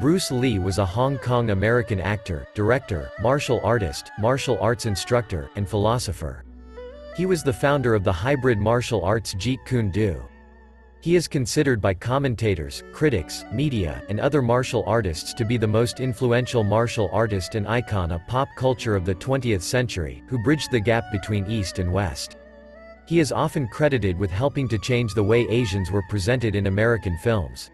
Bruce Lee was a Hong Kong-American actor, director, martial artist, martial arts instructor, and philosopher. He was the founder of the hybrid martial arts Jeet Kune Do. He is considered by commentators, critics, media, and other martial artists to be the most influential martial artist and icon of pop culture of the 20th century, who bridged the gap between East and West. He is often credited with helping to change the way Asians were presented in American films.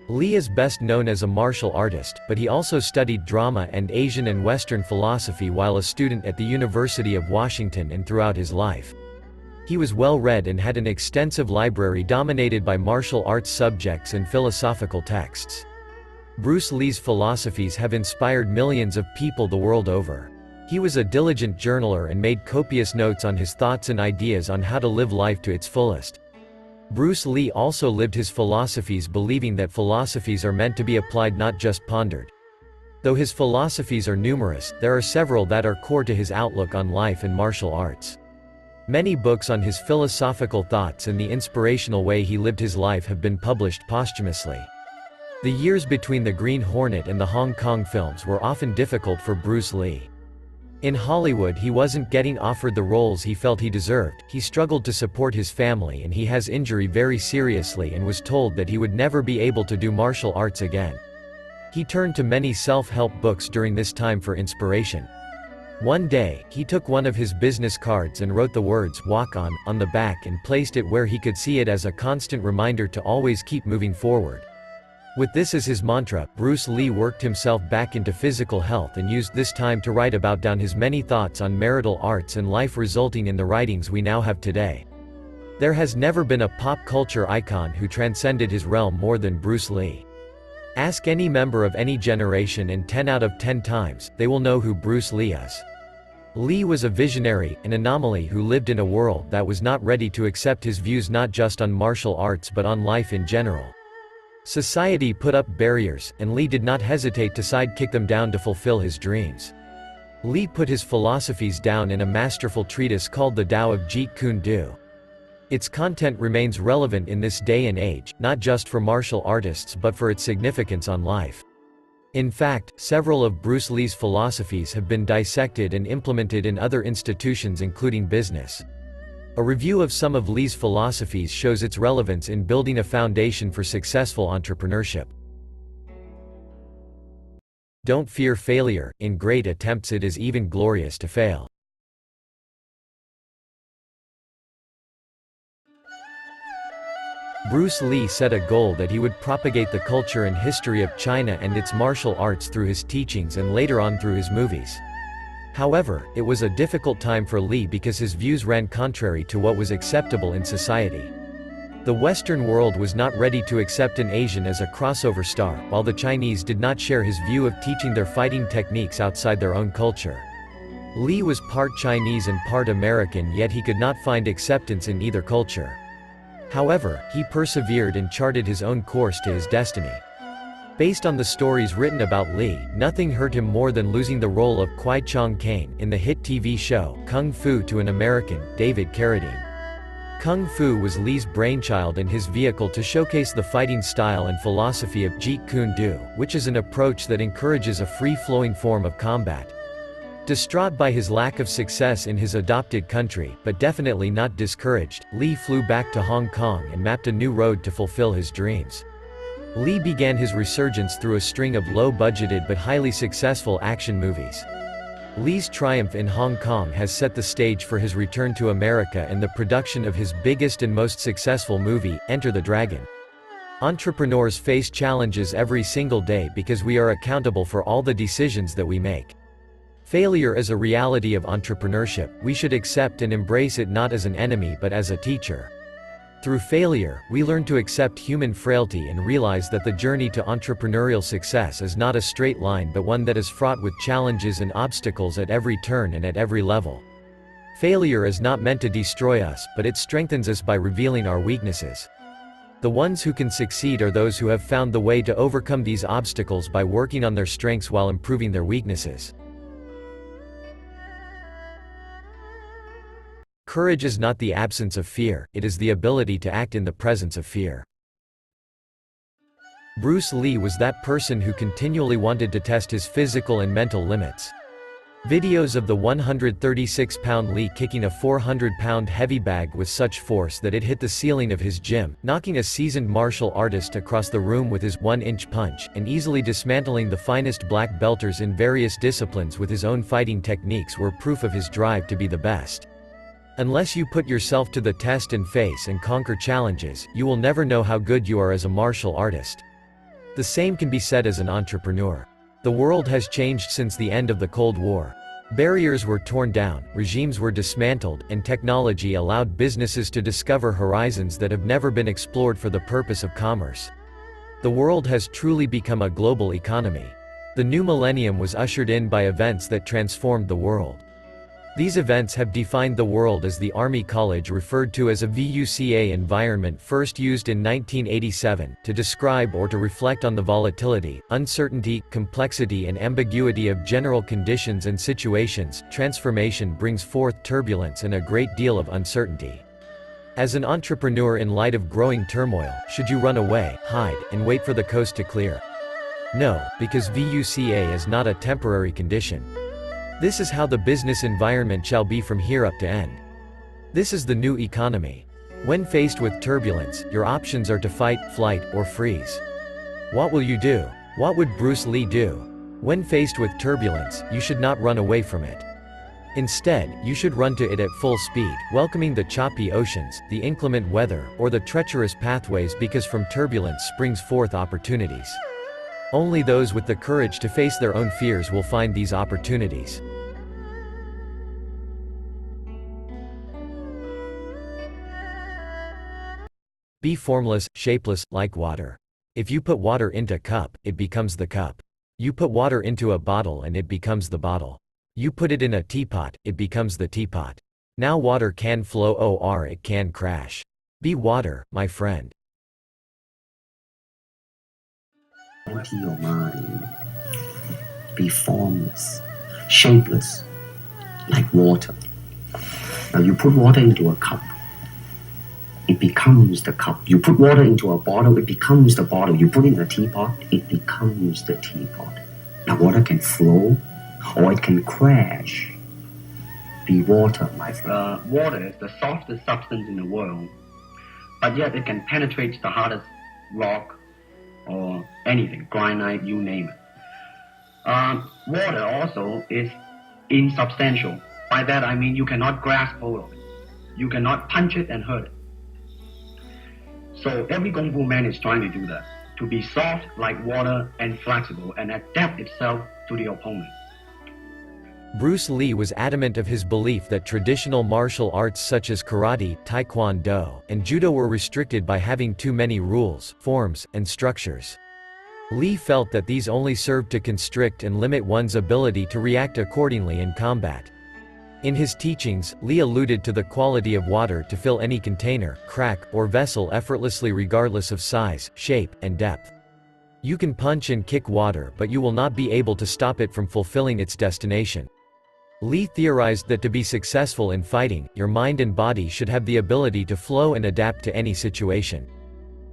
Lee is best known as a martial artist, but he also studied drama and Asian and Western philosophy while a student at the University of Washington and throughout his life. He was well-read and had an extensive library dominated by martial arts subjects and philosophical texts. Bruce Lee's philosophies have inspired millions of people the world over. He was a diligent journaler and made copious notes on his thoughts and ideas on how to live life to its fullest. Bruce Lee also lived his philosophies believing that philosophies are meant to be applied, not just pondered. Though his philosophies are numerous, there are several that are core to his outlook on life and martial arts. Many books on his philosophical thoughts and the inspirational way he lived his life have been published posthumously. The years between The Green Hornet and the Hong Kong films were often difficult for Bruce Lee. In Hollywood, he wasn't getting offered the roles he felt he deserved, he struggled to support his family, and he has injury very seriously and was told that he would never be able to do martial arts again. He turned to many self-help books during this time for inspiration. One day, he took one of his business cards and wrote the words "Walk on the back and placed it where he could see it as a constant reminder to always keep moving forward. With this as his mantra, Bruce Lee worked himself back into physical health and used this time to write about down his many thoughts on marital arts and life, resulting in the writings we now have today. There has never been a pop culture icon who transcended his realm more than Bruce Lee. Ask any member of any generation and 10 out of 10 times, they will know who Bruce Lee is. Lee was a visionary, an anomaly who lived in a world that was not ready to accept his views not just on martial arts but on life in general. Society put up barriers, and Lee did not hesitate to sidekick them down to fulfill his dreams. Lee put his philosophies down in a masterful treatise called The Tao of Jeet Kune Do. Its content remains relevant in this day and age, not just for martial artists but for its significance on life. In fact, several of Bruce Lee's philosophies have been dissected and implemented in other institutions including business. A review of some of Lee's philosophies shows its relevance in building a foundation for successful entrepreneurship. Don't fear failure. In great attempts it is even glorious to fail. Bruce Lee set a goal that he would propagate the culture and history of China and its martial arts through his teachings and later on through his movies. However, it was a difficult time for Lee because his views ran contrary to what was acceptable in society. The Western world was not ready to accept an Asian as a crossover star, while the Chinese did not share his view of teaching their fighting techniques outside their own culture. Lee was part Chinese and part American, yet he could not find acceptance in either culture. However, he persevered and charted his own course to his destiny. Based on the stories written about Lee, nothing hurt him more than losing the role of Kwai Chong Caine in the hit TV show Kung Fu to an American, David Carradine. Kung Fu was Lee's brainchild and his vehicle to showcase the fighting style and philosophy of Jeet Kune Do, which is an approach that encourages a free-flowing form of combat. Distraught by his lack of success in his adopted country, but definitely not discouraged, Lee flew back to Hong Kong and mapped a new road to fulfill his dreams. Lee began his resurgence through a string of low-budgeted but highly successful action movies. Lee's triumph in Hong Kong has set the stage for his return to America and the production of his biggest and most successful movie, Enter the Dragon. Entrepreneurs face challenges every single day because we are accountable for all the decisions that we make. Failure is a reality of entrepreneurship. We should accept and embrace it not as an enemy but as a teacher. Through failure, we learn to accept human frailty and realize that the journey to entrepreneurial success is not a straight line but one that is fraught with challenges and obstacles at every turn and at every level. Failure is not meant to destroy us, but it strengthens us by revealing our weaknesses. The ones who can succeed are those who have found the way to overcome these obstacles by working on their strengths while improving their weaknesses. Courage is not the absence of fear, it is the ability to act in the presence of fear. Bruce Lee was that person who continually wanted to test his physical and mental limits. Videos of the 136-pound Lee kicking a 400-pound heavy bag with such force that it hit the ceiling of his gym, knocking a seasoned martial artist across the room with his 1-inch punch, and easily dismantling the finest black belters in various disciplines with his own fighting techniques were proof of his drive to be the best. Unless you put yourself to the test and face and conquer challenges, you will never know how good you are as a martial artist. The same can be said as an entrepreneur. The world has changed since the end of the Cold War. Barriers were torn down, regimes were dismantled, and technology allowed businesses to discover horizons that have never been explored for the purpose of commerce. The world has truly become a global economy. The new millennium was ushered in by events that transformed the world. These events have defined the world as the Army College referred to as a VUCA environment, first used in 1987, to describe or to reflect on the volatility, uncertainty, complexity and ambiguity of general conditions and situations. Transformation brings forth turbulence and a great deal of uncertainty. As an entrepreneur in light of growing turmoil, should you run away, hide, and wait for the coast to clear? No, because VUCA is not a temporary condition. This is how the business environment shall be from here up to end. This is the new economy. When faced with turbulence, your options are to fight, flight, or freeze. What will you do? What would Bruce Lee do? When faced with turbulence, you should not run away from it. Instead, you should run to it at full speed, welcoming the choppy oceans, the inclement weather, or the treacherous pathways, because from turbulence springs forth opportunities. Only those with the courage to face their own fears will find these opportunities. Be formless, shapeless, like water. If you put water into a cup, it becomes the cup. You put water into a bottle and it becomes the bottle. You put it in a teapot, it becomes the teapot. Now water can flow or it can crash. Be water, my friend. Empty your mind. Be formless, shapeless, like water. Now you put water into a cup, it becomes the cup. You put water into a bottle, it becomes the bottle. You put it in a teapot, it becomes the teapot. Now water can flow or it can crash. Be water, my friend. Water is the softest substance in the world, but yet it can penetrate the hardest rock or anything, granite, you name it. Water also is insubstantial. By that I mean you cannot grasp hold of it. You cannot punch it and hurt it. So every Kung Fu man is trying to do that, to be soft like water and flexible and adapt itself to the opponent. Bruce Lee was adamant of his belief that traditional martial arts such as karate, taekwondo, and judo were restricted by having too many rules, forms, and structures. Lee felt that these only served to constrict and limit one's ability to react accordingly in combat. In his teachings, Lee alluded to the quality of water to fill any container, crack, or vessel effortlessly regardless of size, shape, and depth. You can punch and kick water, but you will not be able to stop it from fulfilling its destination. Lee theorized that to be successful in fighting, your mind and body should have the ability to flow and adapt to any situation.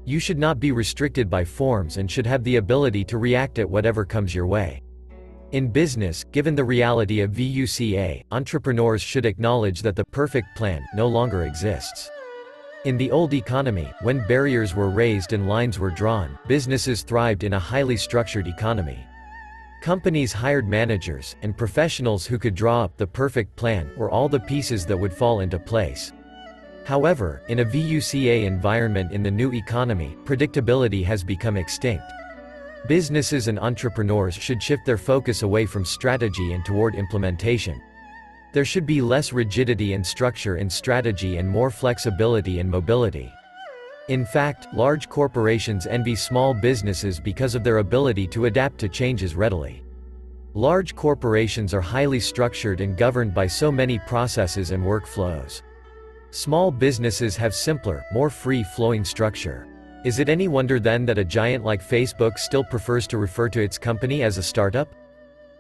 You should not be restricted by forms and should have the ability to react at whatever comes your way. In business, given the reality of VUCA, entrepreneurs should acknowledge that the perfect plan no longer exists. In the old economy, when barriers were raised and lines were drawn, businesses thrived in a highly structured economy. Companies hired managers and professionals who could draw up the perfect plan, or all the pieces that would fall into place. However, in a VUCA environment in the new economy, predictability has become extinct. Businesses and entrepreneurs should shift their focus away from strategy and toward implementation. There should be less rigidity and structure in strategy and more flexibility and mobility. In fact, large corporations envy small businesses because of their ability to adapt to changes readily. Large corporations are highly structured and governed by so many processes and workflows. Small businesses have simpler, more free-flowing structure. Is it any wonder then that a giant like Facebook still prefers to refer to its company as a startup?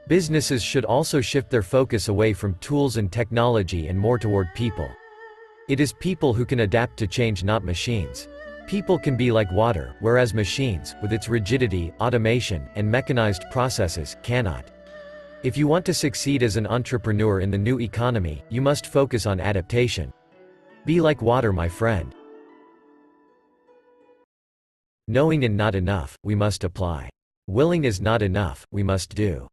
Businesses should also shift their focus away from tools and technology and more toward people. It is people who can adapt to change, not machines. People can be like water, whereas machines, with its rigidity, automation, and mechanized processes, cannot. If you want to succeed as an entrepreneur in the new economy, you must focus on adaptation. Be like water, my friend. Knowing is not enough, we must apply. Willing is not enough, we must do.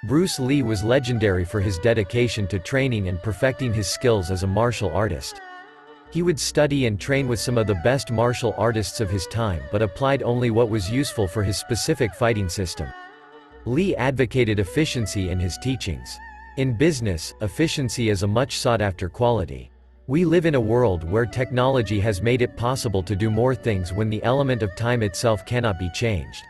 Bruce Lee was legendary for his dedication to training and perfecting his skills as a martial artist. He would study and train with some of the best martial artists of his time but applied only what was useful for his specific fighting system. Lee advocated efficiency in his teachings. In business, efficiency is a much sought-after quality. We live in a world where technology has made it possible to do more things when the element of time itself cannot be changed.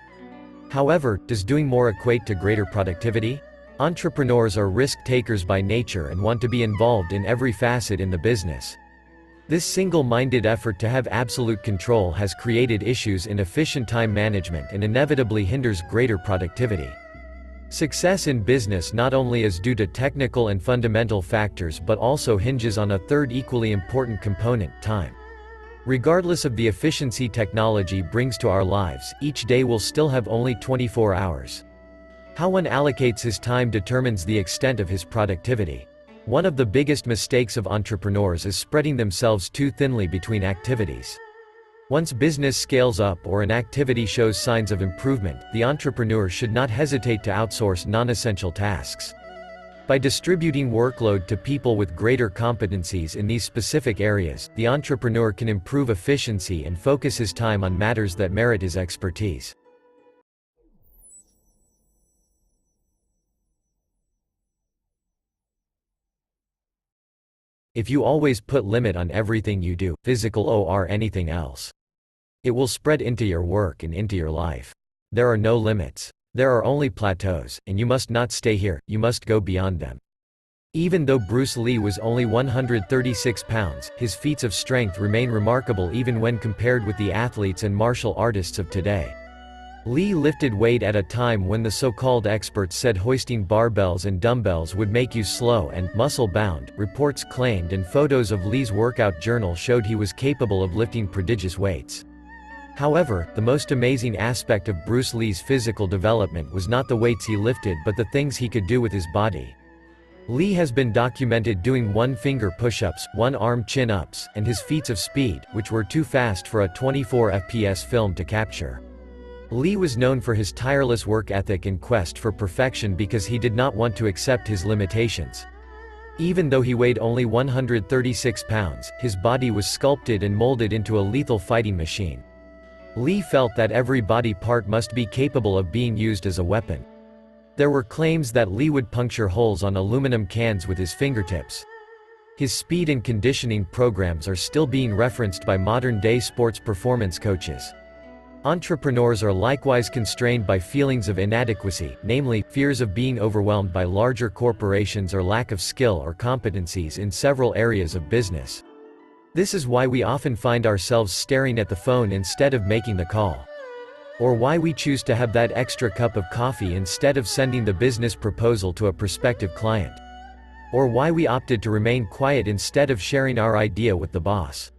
However, does doing more equate to greater productivity? Entrepreneurs are risk-takers by nature and want to be involved in every facet in the business. This single-minded effort to have absolute control has created issues in efficient time management and inevitably hinders greater productivity. Success in business not only is due to technical and fundamental factors but also hinges on a third equally important component: time. Regardless of the efficiency technology brings to our lives, each day will still have only 24 hours. How one allocates his time determines the extent of his productivity. One of the biggest mistakes of entrepreneurs is spreading themselves too thinly between activities. Once business scales up or an activity shows signs of improvement, the entrepreneur should not hesitate to outsource non-essential tasks. By distributing workload to people with greater competencies in these specific areas, the entrepreneur can improve efficiency and focus his time on matters that merit his expertise. If you always put limit on everything you do, physical or anything else, it will spread into your work and into your life. There are no limits. There are only plateaus, and you must not stay here, you must go beyond them. Even though Bruce Lee was only 136 pounds, his feats of strength remain remarkable even when compared with the athletes and martial artists of today. Lee lifted weight at a time when the so-called experts said hoisting barbells and dumbbells would make you slow and muscle-bound, reports claimed, and photos of Lee's workout journal showed he was capable of lifting prodigious weights. However, the most amazing aspect of Bruce Lee's physical development was not the weights he lifted but the things he could do with his body. Lee has been documented doing one-finger push-ups, one-arm chin-ups, and his feats of speed, which were too fast for a 24 FPS film to capture. Lee was known for his tireless work ethic and quest for perfection because he did not want to accept his limitations. Even though he weighed only 136 pounds, his body was sculpted and molded into a lethal fighting machine. Lee felt that every body part must be capable of being used as a weapon. There were claims that Lee would puncture holes on aluminum cans with his fingertips. His speed and conditioning programs are still being referenced by modern-day sports performance coaches. Entrepreneurs are likewise constrained by feelings of inadequacy, namely, fears of being overwhelmed by larger corporations or lack of skill or competencies in several areas of business. This is why we often find ourselves staring at the phone instead of making the call. Or why we choose to have that extra cup of coffee instead of sending the business proposal to a prospective client. Or why we opted to remain quiet instead of sharing our idea with the boss.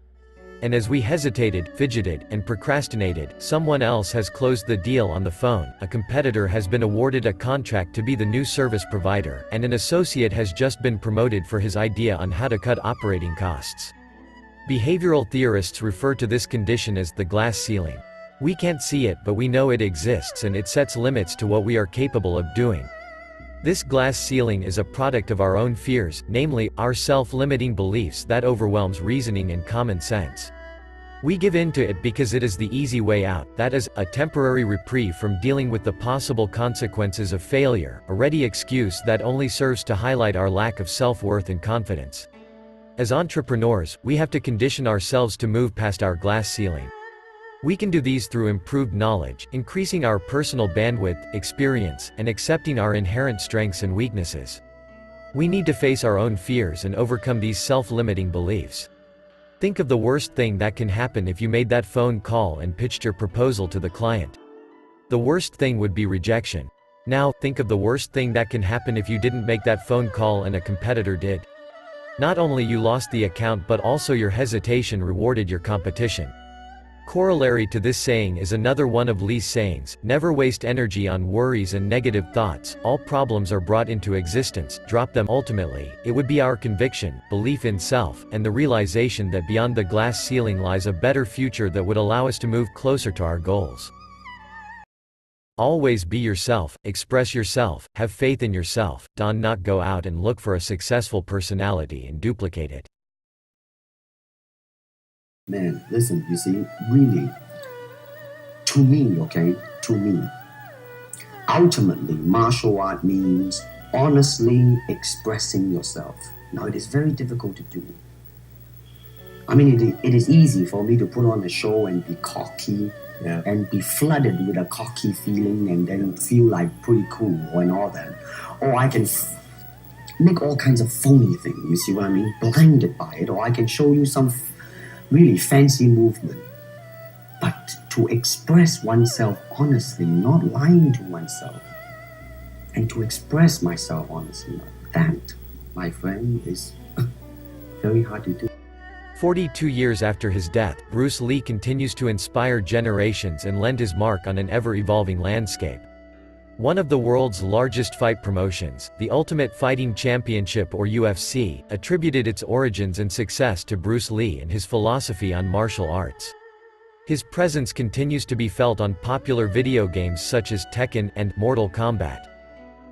And as we hesitated, fidgeted, and procrastinated, someone else has closed the deal on the phone, a competitor has been awarded a contract to be the new service provider, and an associate has just been promoted for his idea on how to cut operating costs. Behavioral theorists refer to this condition as the glass ceiling. We can't see it but we know it exists and it sets limits to what we are capable of doing. This glass ceiling is a product of our own fears, namely, our self-limiting beliefs that overwhelms reasoning and common sense. We give in to it because it is the easy way out, that is, a temporary reprieve from dealing with the possible consequences of failure, a ready excuse that only serves to highlight our lack of self-worth and confidence. As entrepreneurs, we have to condition ourselves to move past our glass ceiling. We can do these through improved knowledge, increasing our personal bandwidth, experience, and accepting our inherent strengths and weaknesses. We need to face our own fears and overcome these self-limiting beliefs. Think of the worst thing that can happen if you made that phone call and pitched your proposal to the client. The worst thing would be rejection. Now, think of the worst thing that can happen if you didn't make that phone call and a competitor did. Not only you lost the account but also your hesitation rewarded your competition. Corollary to this saying is another one of Lee's sayings: never waste energy on worries and negative thoughts. All problems are brought into existence, drop them. Ultimately, it would be our conviction, belief in self, and the realization that beyond the glass ceiling lies a better future that would allow us to move closer to our goals. Always be yourself, express yourself, have faith in yourself. Do not go out and look for a successful personality and duplicate it. Man, listen, you see, really, to me, okay, to me, ultimately, martial art means honestly expressing yourself. Now, it is very difficult to do. I mean, it is easy for me to put on a show and be cocky, and be flooded with a cocky feeling and then feel like pretty cool and all that. Or I can make all kinds of phony things, you see what I mean? Blinded by it. Or I can show you some really fancy movement. But to express oneself honestly, not lying to oneself, and to express myself honestly, that, my friend, is very hard to do. 42 years after his death, Bruce Lee continues to inspire generations and lend his mark on an ever-evolving landscape. One of the world's largest fight promotions, the Ultimate Fighting Championship or UFC, attributed its origins and success to Bruce Lee and his philosophy on martial arts. His presence continues to be felt on popular video games such as Tekken and Mortal Kombat.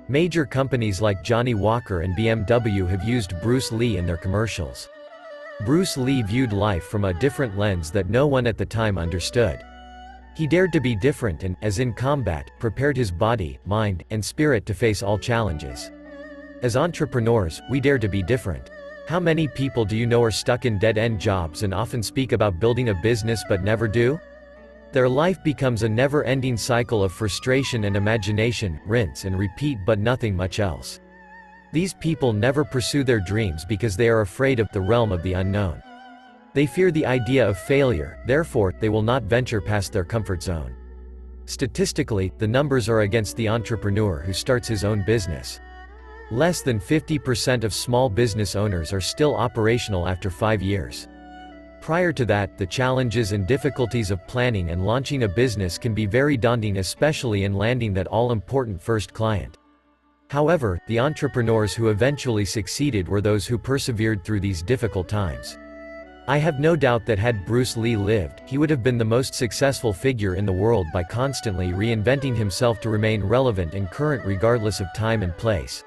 Major companies like Johnny Walker and BMW have used Bruce Lee in their commercials. Bruce Lee viewed life from a different lens that no one at the time understood. He dared to be different and, as in combat, prepared his body, mind, and spirit to face all challenges. As entrepreneurs, we dare to be different. How many people do you know are stuck in dead-end jobs and often speak about building a business but never do? Their life becomes a never-ending cycle of frustration and imagination, rinse and repeat, but nothing much else. These people never pursue their dreams because they are afraid of the realm of the unknown. They fear the idea of failure, therefore, they will not venture past their comfort zone. Statistically, the numbers are against the entrepreneur who starts his own business. Less than 50% of small business owners are still operational after 5 years. Prior to that, the challenges and difficulties of planning and launching a business can be very daunting, especially in landing that all-important first client. However, the entrepreneurs who eventually succeeded were those who persevered through these difficult times. I have no doubt that had Bruce Lee lived, he would have been the most successful figure in the world by constantly reinventing himself to remain relevant and current regardless of time and place.